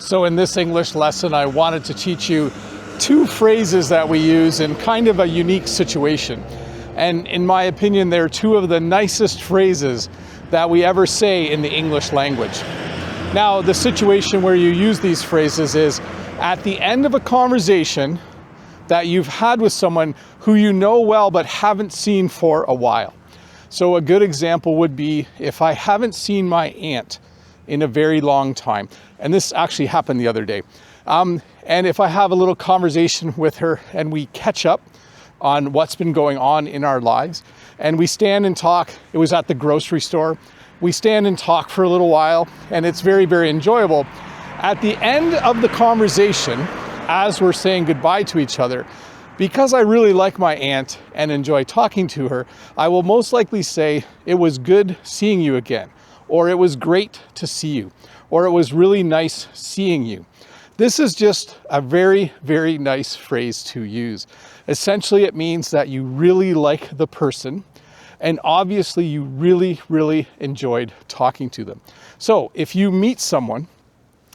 So in this English lesson, I wanted to teach you two phrases that we use in kind of a unique situation. And in my opinion, they're two of the nicest phrases that we ever say in the English language. Now, the situation where you use these phrases is at the end of a conversation that you've had with someone who you know well but haven't seen for a while. So a good example would be if I haven't seen my aunt in a very long time, and this actually happened the other day, and if I have a little conversation with her and we catch up on what's been going on in our lives, and we stand and talk. It was at the grocery store. We stand and talk for a little while, and it's very, very enjoyable. At the end of the conversation, as we're saying goodbye to each other, because I really like my aunt and enjoy talking to her, I will most likely say, "It was good seeing you again," or "It was great to see you," or "It was really nice seeing you." This is just a very, very nice phrase to use. Essentially, it means that you really like the person, and obviously you really, really enjoyed talking to them. So if you meet someone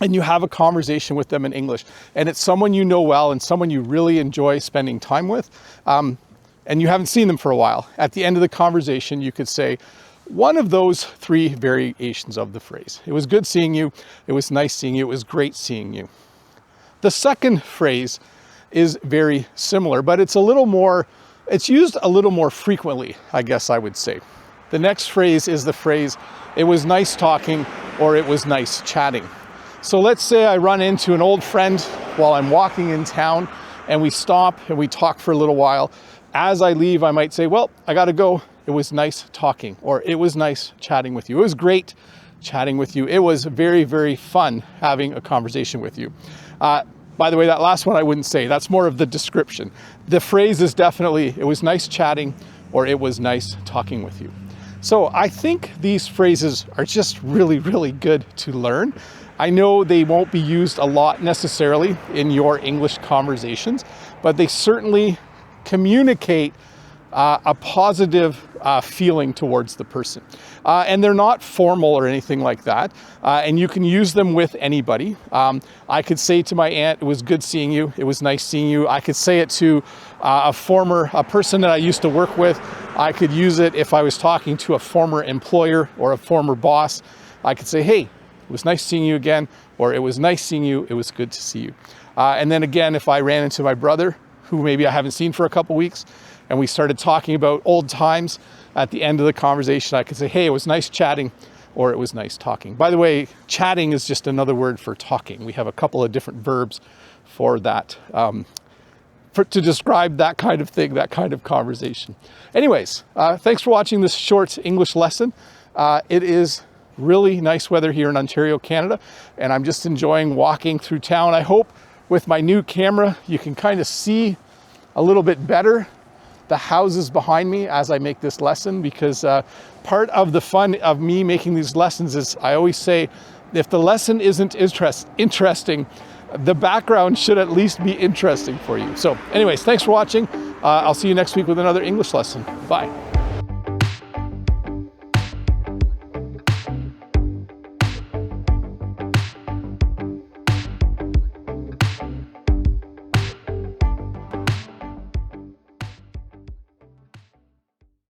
and you have a conversation with them in English, and it's someone you know well and someone you really enjoy spending time with, and you haven't seen them for a while, at the end of the conversation, you could say one of those three variations of the phrase. It was good seeing you, it was nice seeing you, it was great seeing you. The second phrase is very similar, but it's used a little more frequently, I guess I would say. The next phrase is the phrase, "It was nice talking," or "It was nice chatting." So let's say I run into an old friend while I'm walking in town, and we stop and we talk for a little while. As I leave, I might say, "Well, I gotta go. It was nice talking," or "It was nice chatting with you. It was great chatting with you. It was very, very fun having a conversation with you." By the way, that last one I wouldn't say. That's more of the description. The phrase is definitely, "It was nice chatting," or "It was nice talking with you." So I think these phrases are just really, really good to learn. I know they won't be used a lot necessarily in your English conversations, but they certainly communicate a positive feeling towards the person. And they're not formal or anything like that. And you can use them with anybody. I could say to my aunt, "It was good seeing you. It was nice seeing you." I could say it to a person that I used to work with. I could use it if I was talking to a former employer or a former boss. I could say, "Hey, it was nice seeing you again," or "It was nice seeing you. It was good to see you." And then again, if I ran into my brother, who maybe I haven't seen for a couple weeks, and we started talking about old times, at the end of the conversation, I could say, "Hey, it was nice chatting," or "It was nice talking." By the way, chatting is just another word for talking. We have a couple of different verbs for that, to describe that kind of thing, that kind of conversation. Anyways, thanks for watching this short English lesson. It is really nice weather here in Ontario, Canada, and I'm just enjoying walking through town. I hope with my new camera, you can kind of see a little bit better the houses behind me as I make this lesson, because part of the fun of me making these lessons is I always say, if the lesson isn't interesting, the background should at least be interesting for you. So anyways, thanks for watching. I'll see you next week with another English lesson. Bye.